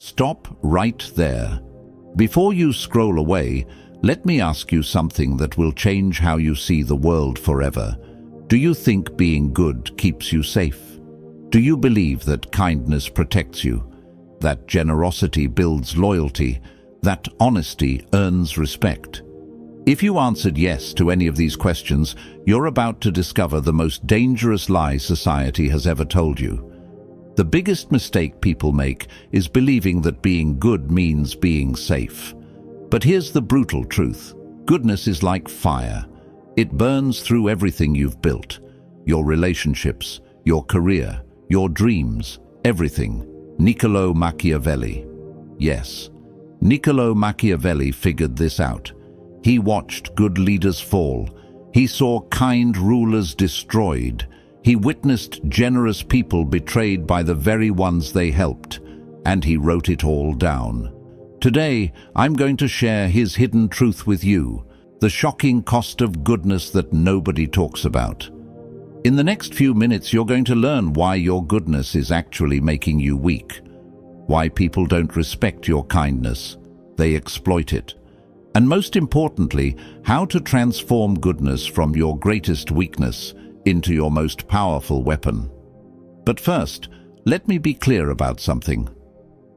Stop right there. Before you scroll away, let me ask you something that will change how you see the world forever. Do you think being good keeps you safe? Do you believe that kindness protects you, that generosity builds loyalty, that honesty earns respect? If you answered yes to any of these questions, you're about to discover the most dangerous lie society has ever told you. The biggest mistake people make is believing that being good means being safe. But here's the brutal truth. Goodness is like fire. It burns through everything you've built. Your relationships, your career, your dreams, everything. Niccolo Machiavelli. Yes, Niccolo Machiavelli figured this out. He watched good leaders fall. He saw kind rulers destroyed. He witnessed generous people betrayed by the very ones they helped. And he wrote it all down. Today, I'm going to share his hidden truth with you, the shocking cost of goodness that nobody talks about. In the next few minutes, you're going to learn why your goodness is actually making you weak, why people don't respect your kindness, they exploit it, and most importantly, how to transform goodness from your greatest weakness into your most powerful weapon. But first, let me be clear about something.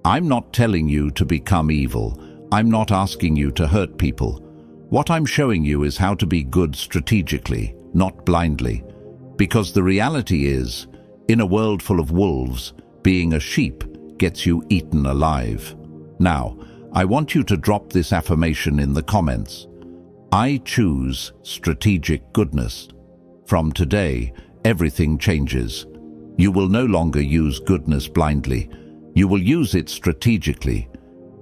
I'm not telling you to become evil. I'm not asking you to hurt people. What I'm showing you is how to be good strategically, not blindly. Because the reality is, in a world full of wolves, being a sheep gets you eaten alive. Now, I want you to drop this affirmation in the comments. I choose strategic goodness. From today, everything changes. You will no longer use goodness blindly. You will use it strategically.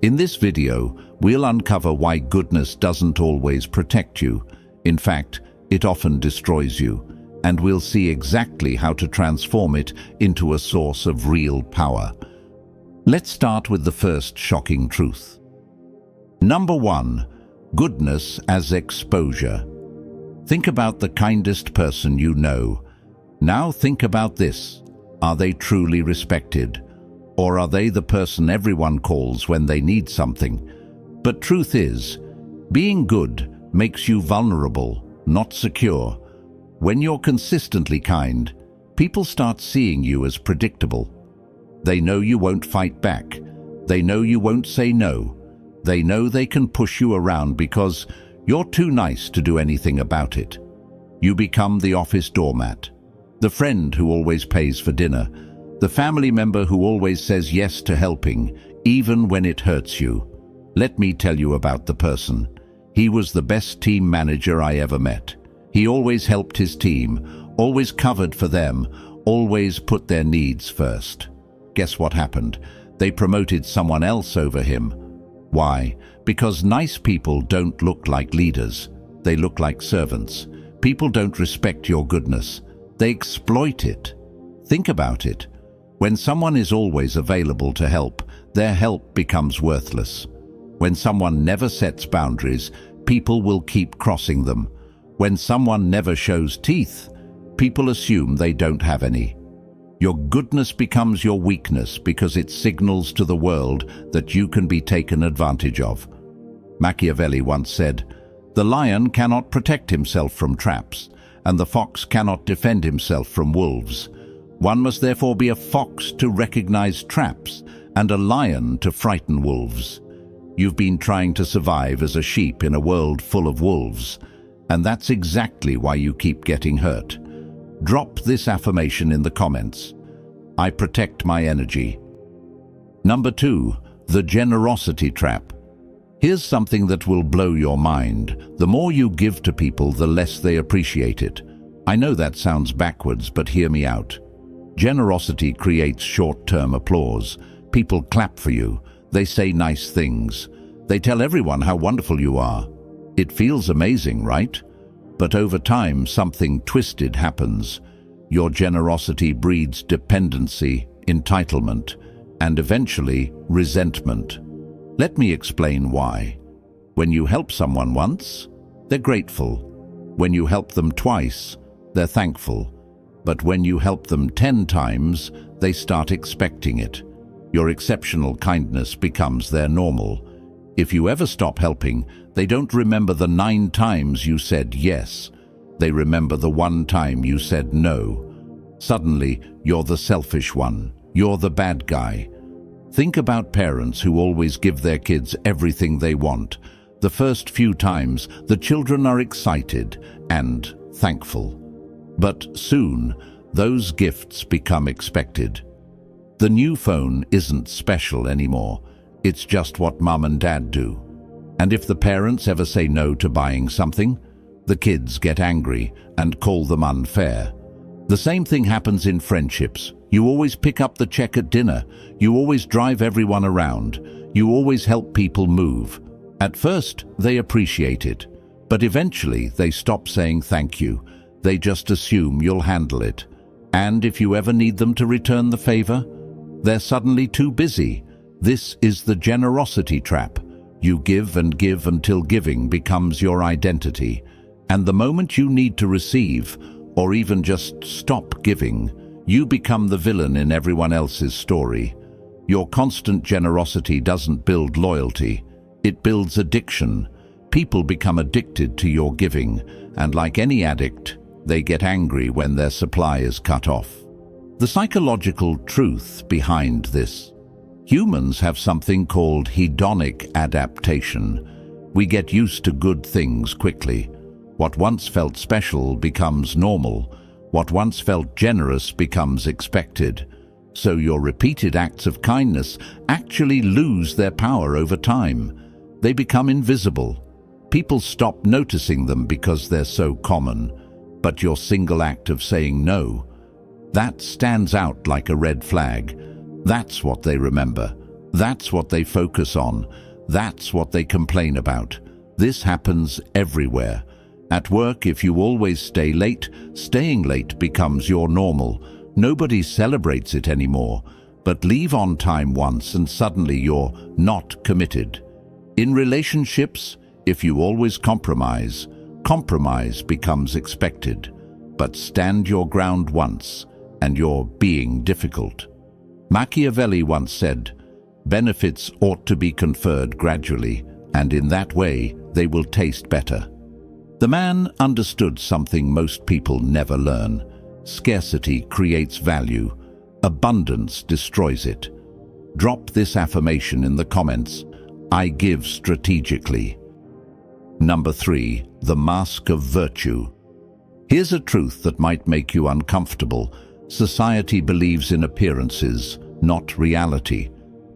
In this video, we'll uncover why goodness doesn't always protect you. In fact, it often destroys you. And we'll see exactly how to transform it into a source of real power. Let's start with the first shocking truth. Number 1, goodness as exposure. Think about the kindest person you know. Now think about this. Are they truly respected? Or are they the person everyone calls when they need something? But truth is, being good makes you vulnerable, not secure. When you're consistently kind, people start seeing you as predictable. They know you won't fight back. They know you won't say no. They know they can push you around because you're too nice to do anything about it. You become the office doormat, the friend who always pays for dinner, the family member who always says yes to helping, even when it hurts you. Let me tell you about the person. He was the best team manager I ever met. He always helped his team, always covered for them, always put their needs first. Guess what happened? They promoted someone else over him. Why? Because nice people don't look like leaders. They look like servants. People don't respect your goodness. They exploit it. Think about it. When someone is always available to help, their help becomes worthless. When someone never sets boundaries, people will keep crossing them. When someone never shows teeth, people assume they don't have any. Your goodness becomes your weakness because it signals to the world that you can be taken advantage of. Machiavelli once said, "The lion cannot protect himself from traps, and the fox cannot defend himself from wolves. One must therefore be a fox to recognize traps and a lion to frighten wolves." You've been trying to survive as a sheep in a world full of wolves, and that's exactly why you keep getting hurt. Drop this affirmation in the comments. I protect my energy. Number 2, the generosity trap. Here's something that will blow your mind. The more you give to people, the less they appreciate it. I know that sounds backwards, but hear me out. Generosity creates short-term applause. People clap for you. They say nice things. They tell everyone how wonderful you are. It feels amazing, right? But over time, something twisted happens. Your generosity breeds dependency, entitlement, and eventually resentment. Let me explain why. When you help someone once, they're grateful. When you help them twice, they're thankful. But when you help them 10 times, they start expecting it. Your exceptional kindness becomes their normal. If you ever stop helping, they don't remember the 9 times you said yes. They remember the 1 time you said no. Suddenly, you're the selfish one. You're the bad guy. Think about parents who always give their kids everything they want. The first few times, the children are excited and thankful. But soon, those gifts become expected. The new phone isn't special anymore. It's just what mum and dad do. And if the parents ever say no to buying something, the kids get angry and call them unfair. The same thing happens in friendships. You always pick up the check at dinner. You always drive everyone around. You always help people move. At first, they appreciate it, but eventually they stop saying thank you. They just assume you'll handle it. And if you ever need them to return the favor, they're suddenly too busy. This is the generosity trap. You give and give until giving becomes your identity. And the moment you need to receive, or even just stop giving, you become the villain in everyone else's story. Your constant generosity doesn't build loyalty. It builds addiction. People become addicted to your giving, and like any addict, they get angry when their supply is cut off. The psychological truth behind this: humans have something called hedonic adaptation. We get used to good things quickly. What once felt special becomes normal. What once felt generous becomes expected. So your repeated acts of kindness actually lose their power over time. They become invisible. People stop noticing them because they're so common. But your single act of saying no, that stands out like a red flag. That's what they remember. That's what they focus on. That's what they complain about. This happens everywhere. At work, if you always stay late, staying late becomes your normal. Nobody celebrates it anymore. But leave on time once and suddenly you're not committed. In relationships, if you always compromise, compromise becomes expected. But stand your ground once, and you're being difficult. Machiavelli once said, "Benefits ought to be conferred gradually, and in that way they will taste better." The man understood something most people never learn. Scarcity creates value. Abundance destroys it. Drop this affirmation in the comments. I give strategically. Number 3, the mask of virtue. Here's a truth that might make you uncomfortable. Society believes in appearances, not reality.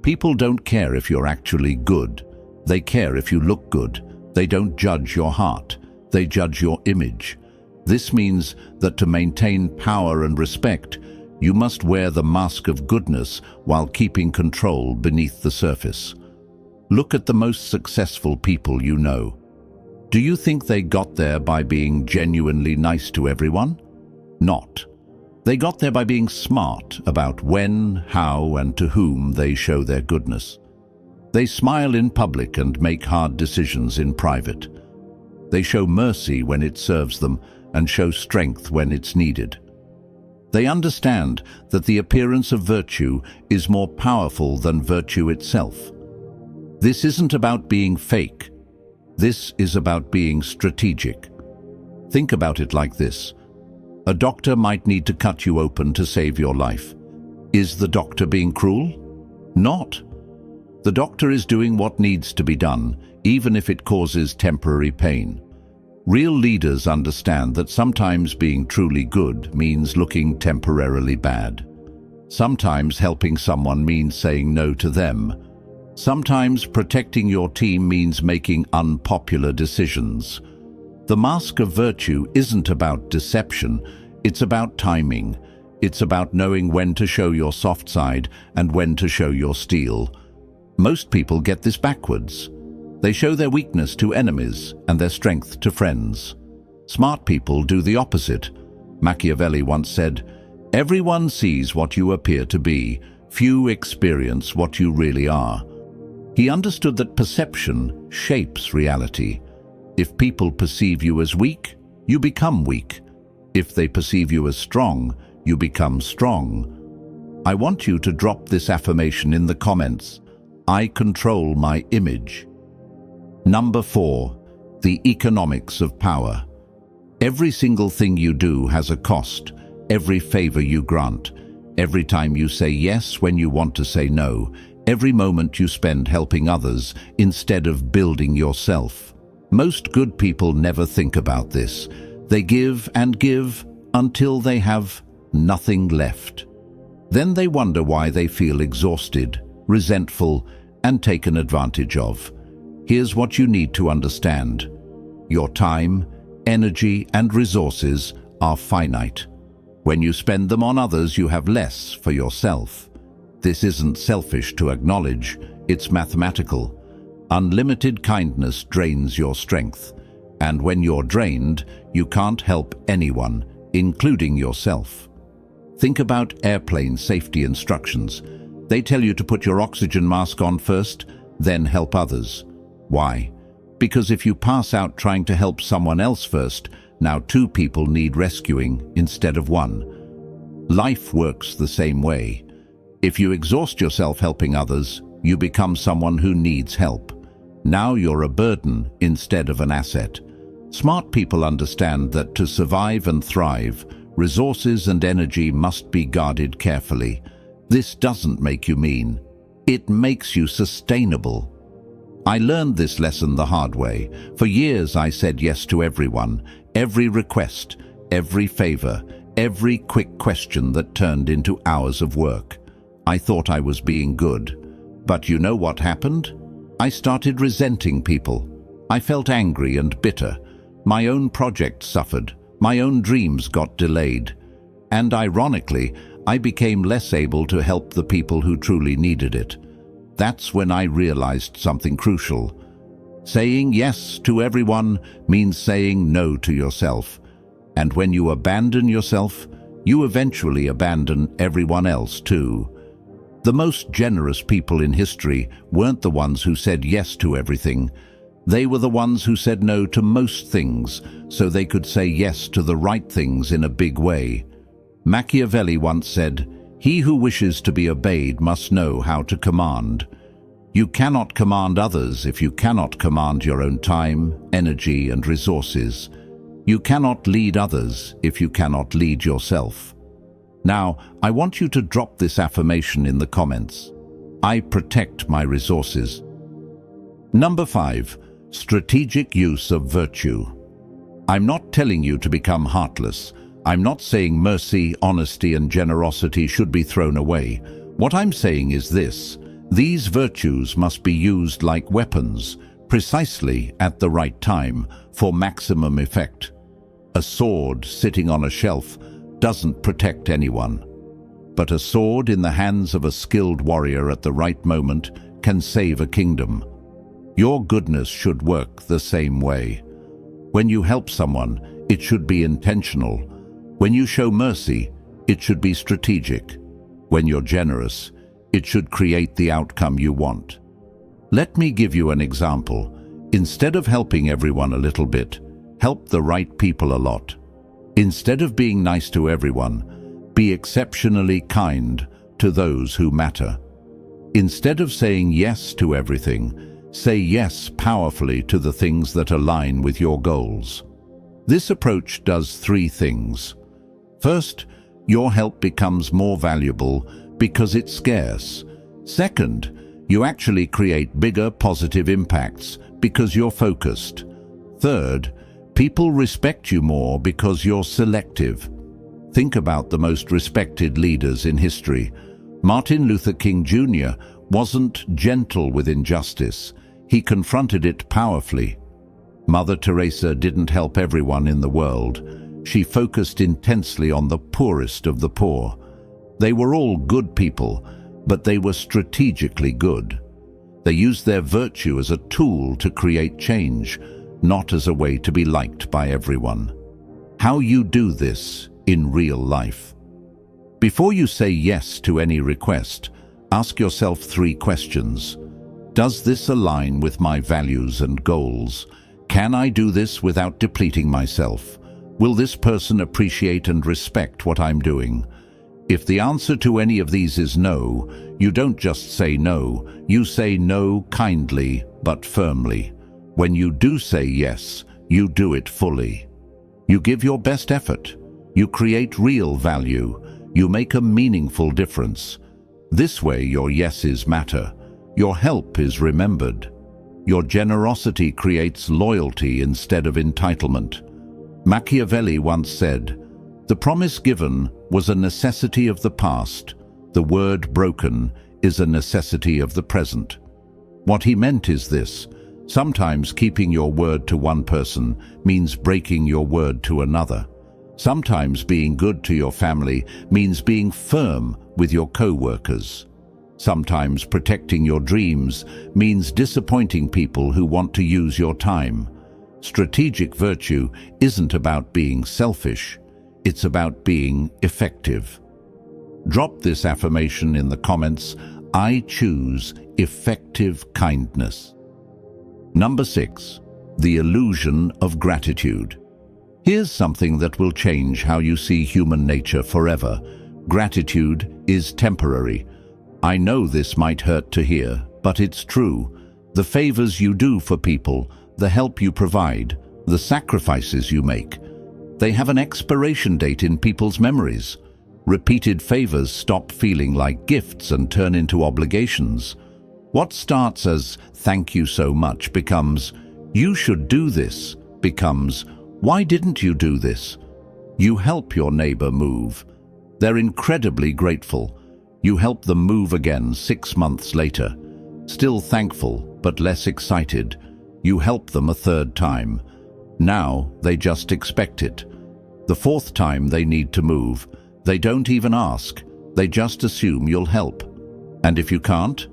People don't care if you're actually good. They care if you look good. They don't judge your heart. They judge your image. This means that to maintain power and respect, you must wear the mask of goodness while keeping control beneath the surface. Look at the most successful people you know. Do you think they got there by being genuinely nice to everyone? Not. They got there by being smart about when, how, and to whom they show their goodness. They smile in public and make hard decisions in private. They show mercy when it serves them and show strength when it's needed. They understand that the appearance of virtue is more powerful than virtue itself. This isn't about being fake. This is about being strategic. Think about it like this. A doctor might need to cut you open to save your life. Is the doctor being cruel? Not. The doctor is doing what needs to be done, even if it causes temporary pain. Real leaders understand that sometimes being truly good means looking temporarily bad. Sometimes helping someone means saying no to them. Sometimes protecting your team means making unpopular decisions. The mask of virtue isn't about deception, it's about timing. It's about knowing when to show your soft side and when to show your steel. Most people get this backwards. They show their weakness to enemies and their strength to friends. Smart people do the opposite. Machiavelli once said, "Everyone sees what you appear to be. Few experience what you really are." He understood that perception shapes reality. If people perceive you as weak, you become weak. If they perceive you as strong, you become strong. I want you to drop this affirmation in the comments. I control my image. Number 4. The economics of power. Every single thing you do has a cost. Every favor you grant. Every time you say yes when you want to say no. Every moment you spend helping others instead of building yourself. Most good people never think about this. They give and give until they have nothing left. Then they wonder why they feel exhausted, resentful, and taken advantage of. Here's what you need to understand. Your time, energy, and resources are finite. When you spend them on others, you have less for yourself. This isn't selfish to acknowledge, it's mathematical. Unlimited kindness drains your strength, and when you're drained, you can't help anyone, including yourself. Think about airplane safety instructions. They tell you to put your oxygen mask on first, then help others. Why? Because if you pass out trying to help someone else first, now 2 people need rescuing instead of 1. Life works the same way. If you exhaust yourself helping others, you become someone who needs help. Now you're a burden instead of an asset. Smart people understand that to survive and thrive, resources and energy must be guarded carefully. This doesn't make you mean. It makes you sustainable. I learned this lesson the hard way. For years I said yes to everyone, every request, every favor, every quick question that turned into hours of work. I thought I was being good. But you know what happened? I started resenting people. I felt angry and bitter. My own project suffered. My own dreams got delayed. And ironically, I became less able to help the people who truly needed it. That's when I realized something crucial. Saying yes to everyone means saying no to yourself. And when you abandon yourself, you eventually abandon everyone else too. The most generous people in history weren't the ones who said yes to everything. They were the ones who said no to most things, so they could say yes to the right things in a big way. Machiavelli once said, "He who wishes to be obeyed must know how to command." You cannot command others if you cannot command your own time, energy, and resources. You cannot lead others if you cannot lead yourself. Now, I want you to drop this affirmation in the comments. I protect my resources. Number 5. Strategic use of virtue. I'm not telling you to become heartless. I'm not saying mercy, honesty, and generosity should be thrown away. What I'm saying is this: these virtues must be used like weapons, precisely at the right time, for maximum effect. A sword sitting on a shelf doesn't protect anyone, but a sword in the hands of a skilled warrior at the right moment can save a kingdom. Your goodness should work the same way. When you help someone, it should be intentional. When you show mercy, it should be strategic. When you're generous, it should create the outcome you want. Let me give you an example. Instead of helping everyone a little bit, help the right people a lot. Instead of being nice to everyone, be exceptionally kind to those who matter. Instead of saying yes to everything, say yes powerfully to the things that align with your goals. This approach does 3 things. First, your help becomes more valuable because it's scarce. Second, you actually create bigger positive impacts because you're focused. Third, people respect you more because you're selective. Think about the most respected leaders in history. Martin Luther King Jr. wasn't gentle with injustice. He confronted it powerfully. Mother Teresa didn't help everyone in the world. She focused intensely on the poorest of the poor. They were all good people, but they were strategically good. They used their virtue as a tool to create change, not as a way to be liked by everyone. How you do this in real life. Before you say yes to any request, ask yourself 3 questions. Does this align with my values and goals? Can I do this without depleting myself? Will this person appreciate and respect what I'm doing? If the answer to any of these is no, you don't just say no, you say no kindly but firmly. When you do say yes, you do it fully. You give your best effort. You create real value. You make a meaningful difference. This way your yeses matter. Your help is remembered. Your generosity creates loyalty instead of entitlement. Machiavelli once said, "The promise given was a necessity of the past. The word broken is a necessity of the present." What he meant is this: sometimes keeping your word to one person means breaking your word to another. Sometimes being good to your family means being firm with your co-workers. Sometimes protecting your dreams means disappointing people who want to use your time. Strategic virtue isn't about being selfish, it's about being effective. Drop this affirmation in the comments: I choose effective kindness. Number 6. The illusion of gratitude. Here's something that will change how you see human nature forever. Gratitude is temporary. I know this might hurt to hear, but it's true. The favors you do for people, the help you provide, the sacrifices you make, they have an expiration date in people's memories. Repeated favors stop feeling like gifts and turn into obligations. What starts as "thank you so much" becomes "you should do this," becomes "why didn't you do this?" You help your neighbor move. They're incredibly grateful. You help them move again 6 months later. Still thankful, but less excited. You help them a third time. Now they just expect it. The fourth time they need to move, they don't even ask. They just assume you'll help. And if you can't,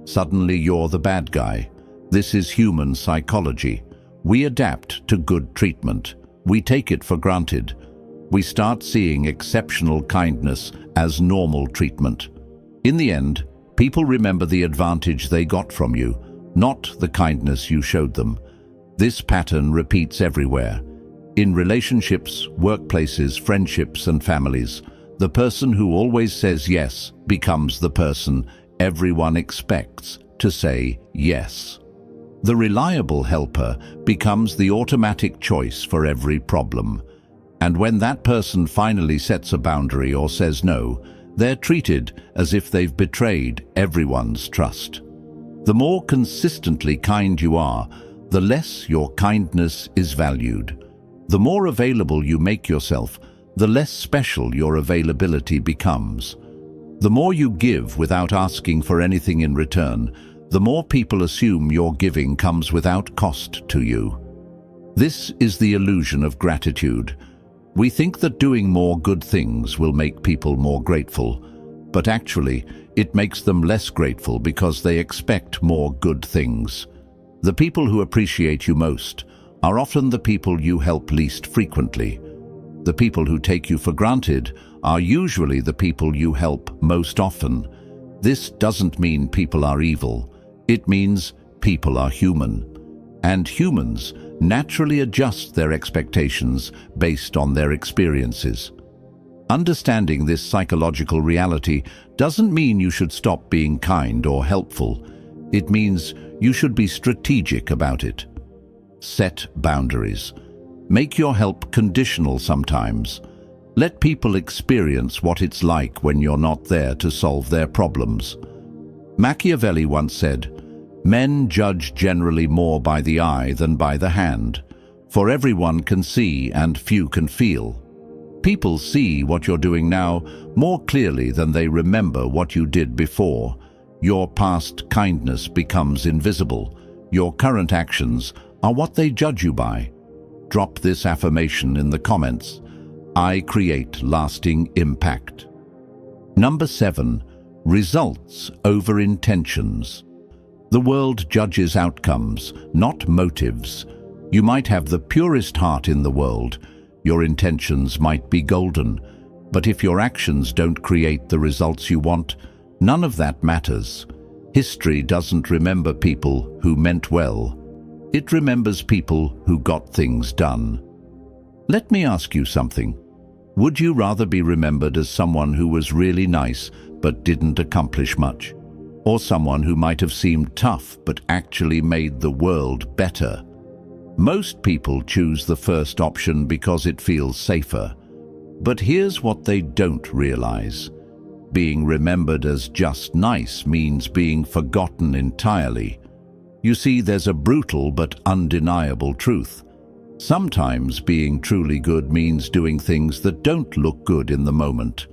suddenly you're the bad guy. This is human psychology. We adapt to good treatment. We take it for granted. We start seeing exceptional kindness as normal treatment. In the end, people remember the advantage they got from you, not the kindness you showed them. This pattern repeats everywhere. In relationships, workplaces, friendships, and families, the person who always says yes becomes the person everyone expects to say yes. The reliable helper becomes the automatic choice for every problem. And when that person finally sets a boundary or says no, they're treated as if they've betrayed everyone's trust. The more consistently kind you are, the less your kindness is valued. The more available you make yourself, the less special your availability becomes. The more you give without asking for anything in return, the more people assume your giving comes without cost to you. This is the illusion of gratitude. We think that doing more good things will make people more grateful, but actually, it makes them less grateful because they expect more good things. The people who appreciate you most are often the people you help least frequently. The people who take you for granted are usually the people you help most often. This doesn't mean people are evil. It means people are human. And humans naturally adjust their expectations based on their experiences. Understanding this psychological reality doesn't mean you should stop being kind or helpful. It means you should be strategic about it. Set boundaries. Make your help conditional sometimes. Let people experience what it's like when you're not there to solve their problems. Machiavelli once said, "Men judge generally more by the eye than by the hand, for everyone can see and few can feel." People see what you're doing now more clearly than they remember what you did before. Your past kindness becomes invisible. Your current actions are what they judge you by. Drop this affirmation in the comments. I create lasting impact. Number 7. Results over intentions. The world judges outcomes, not motives. You might have the purest heart in the world. Your intentions might be golden. But if your actions don't create the results you want, none of that matters. History doesn't remember people who meant well. It remembers people who got things done. Let me ask you something. Would you rather be remembered as someone who was really nice but didn't accomplish much? Or someone who might have seemed tough but actually made the world better? Most people choose the first option because it feels safer. But here's what they don't realize. Being remembered as just nice means being forgotten entirely. You see, there's a brutal but undeniable truth. Sometimes being truly good means doing things that don't look good in the moment.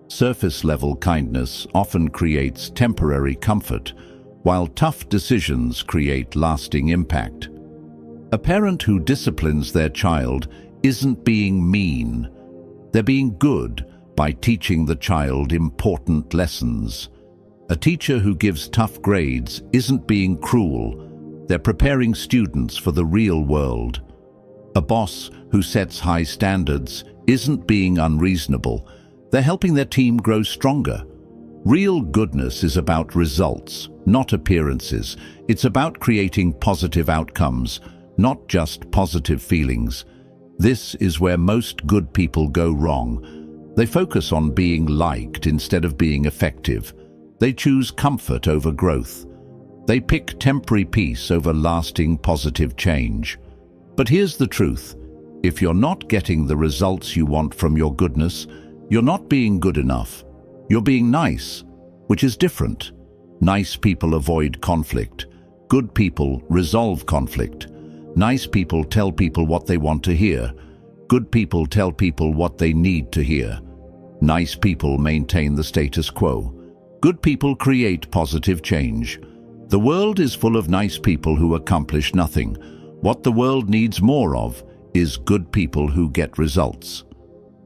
Surface-level kindness often creates temporary comfort, while tough decisions create lasting impact. A parent who disciplines their child isn't being mean. They're being good by teaching the child important lessons. A teacher who gives tough grades isn't being cruel. They're preparing students for the real world. A boss who sets high standards isn't being unreasonable. They're helping their team grow stronger. Real goodness is about results, not appearances. It's about creating positive outcomes, not just positive feelings. This is where most good people go wrong. They focus on being liked instead of being effective. They choose comfort over growth. They pick temporary peace over lasting positive change. But here's the truth. If you're not getting the results you want from your goodness, you're not being good enough. You're being nice, which is different. Nice people avoid conflict. Good people resolve conflict. Nice people tell people what they want to hear. Good people tell people what they need to hear. Nice people maintain the status quo. Good people create positive change. The world is full of nice people who accomplish nothing. What the world needs more of is good people who get results.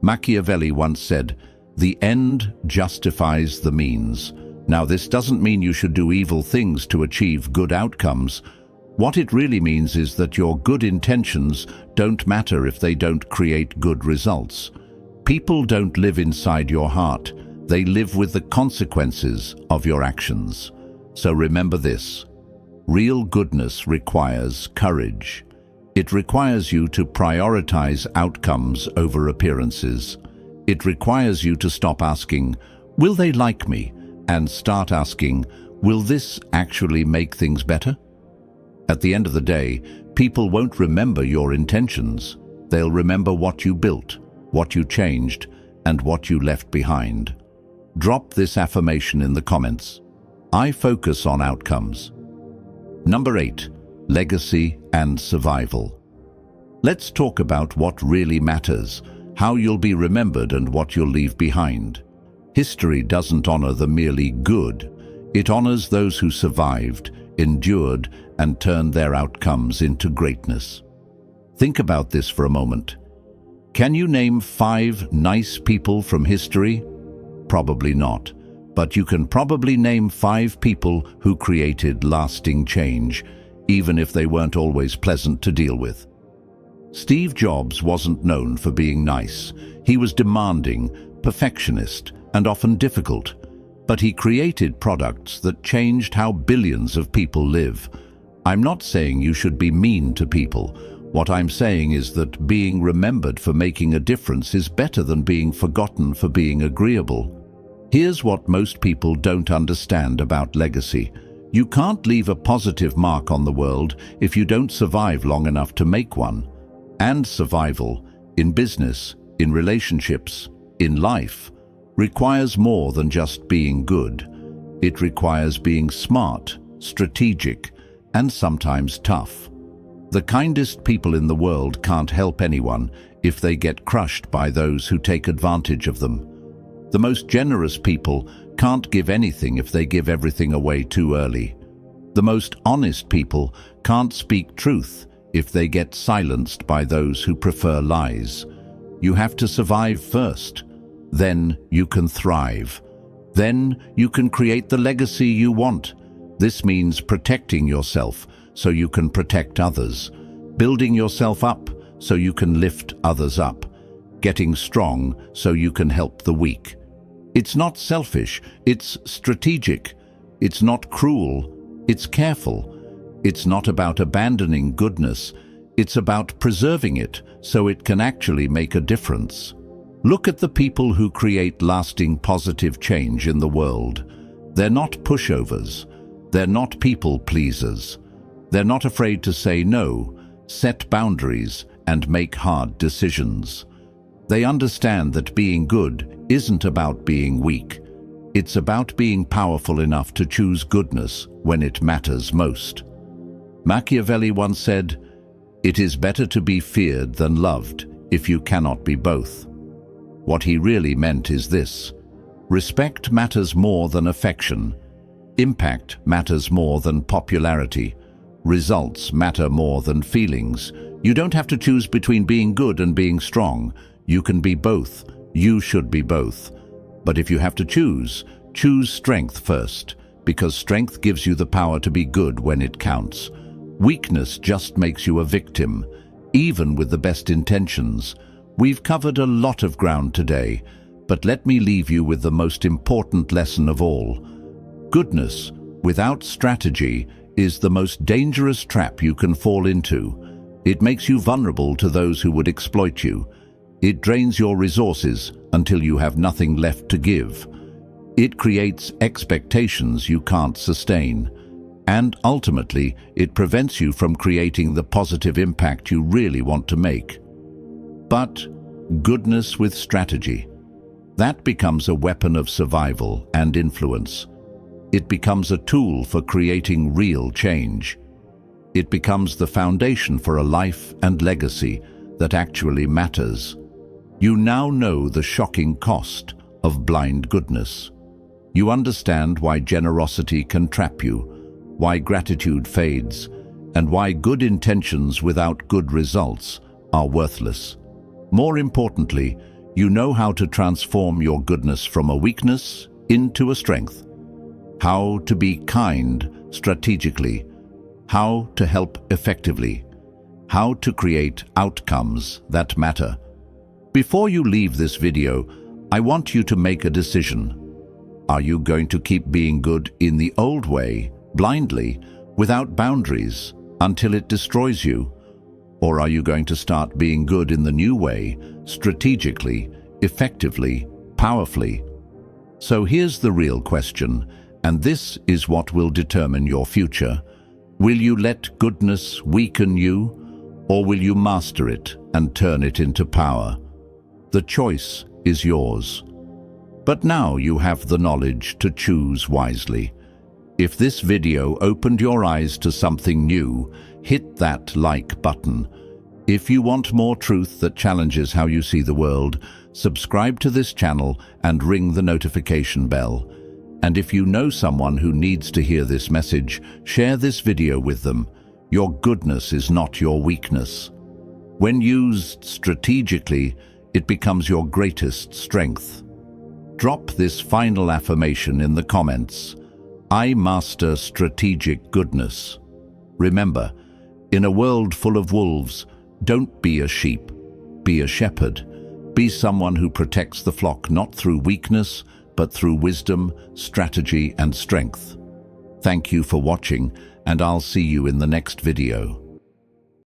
Machiavelli once said, "The end justifies the means." Now, this doesn't mean you should do evil things to achieve good outcomes. What it really means is that your good intentions don't matter if they don't create good results. People don't live inside your heart. They live with the consequences of your actions. So remember this. Real goodness requires courage. It requires you to prioritize outcomes over appearances. It requires you to stop asking, "Will they like me?" and start asking, "Will this actually make things better?" At the end of the day, people won't remember your intentions. They'll remember what you built, what you changed, and what you left behind. Drop this affirmation in the comments. I focus on outcomes. Number 8, legacy and survival. Let's talk about what really matters, how you'll be remembered and what you'll leave behind. History doesn't honor the merely good. It honors those who survived, endured, and turned their outcomes into greatness. Think about this for a moment. Can you name 5 nice people from history? Probably not. But you can probably name 5 people who created lasting change, even if they weren't always pleasant to deal with. Steve Jobs wasn't known for being nice. He was demanding, perfectionist, and often difficult. But he created products that changed how billions of people live. I'm not saying you should be mean to people. What I'm saying is that being remembered for making a difference is better than being forgotten for being agreeable. Here's what most people don't understand about legacy. You can't leave a positive mark on the world if you don't survive long enough to make one. And survival, in business, in relationships, in life, requires more than just being good. It requires being smart, strategic, and sometimes tough. The kindest people in the world can't help anyone if they get crushed by those who take advantage of them. The most generous people can't give anything if they give everything away too early. The most honest people can't speak truth if they get silenced by those who prefer lies. You have to survive first. Then you can thrive. Then you can create the legacy you want. This means protecting yourself so you can protect others, building yourself up so you can lift others up, getting strong so you can help the weak. It's not selfish, it's strategic. It's not cruel, it's careful. It's not about abandoning goodness, it's about preserving it so it can actually make a difference. Look at the people who create lasting positive change in the world. They're not pushovers. They're not people pleasers. They're not afraid to say no, set boundaries, and make hard decisions. They understand that being good isn't about being weak. It's about being powerful enough to choose goodness when it matters most. Machiavelli once said, "It is better to be feared than loved if you cannot be both." What he really meant is this: respect matters more than affection. Impact matters more than popularity. Results matter more than feelings. You don't have to choose between being good and being strong. You can be both. You should be both. But if you have to choose strength first, because strength gives you the power to be good when it counts. Weakness just makes you a victim, even with the best intentions. We've covered a lot of ground today, but let me leave you with the most important lesson of all. Goodness without strategy is the most dangerous trap you can fall into. It makes you vulnerable to those who would exploit you. It drains your resources until you have nothing left to give. It creates expectations you can't sustain. And ultimately, it prevents you from creating the positive impact you really want to make. But goodness with strategy, that becomes a weapon of survival and influence. It becomes a tool for creating real change. It becomes the foundation for a life and legacy that actually matters. You now know the shocking cost of blind goodness. You understand why generosity can trap you, why gratitude fades, and why good intentions without good results are worthless. More importantly, you know how to transform your goodness from a weakness into a strength. How to be kind strategically, how to help effectively, how to create outcomes that matter. Before you leave this video, I want you to make a decision. Are you going to keep being good in the old way, blindly, without boundaries, until it destroys you? Or are you going to start being good in the new way, strategically, effectively, powerfully? So here's the real question, and this is what will determine your future. Will you let goodness weaken you, or will you master it and turn it into power? The choice is yours. But now you have the knowledge to choose wisely. If this video opened your eyes to something new, hit that like button. If you want more truth that challenges how you see the world, subscribe to this channel and ring the notification bell. And if you know someone who needs to hear this message, share this video with them. Your goodness is not your weakness. When used strategically, it becomes your greatest strength. Drop this final affirmation in the comments. I master strategic goodness. Remember, in a world full of wolves, don't be a sheep, be a shepherd. Be someone who protects the flock not through weakness, but through wisdom, strategy, and strength. Thank you for watching, and I'll see you in the next video.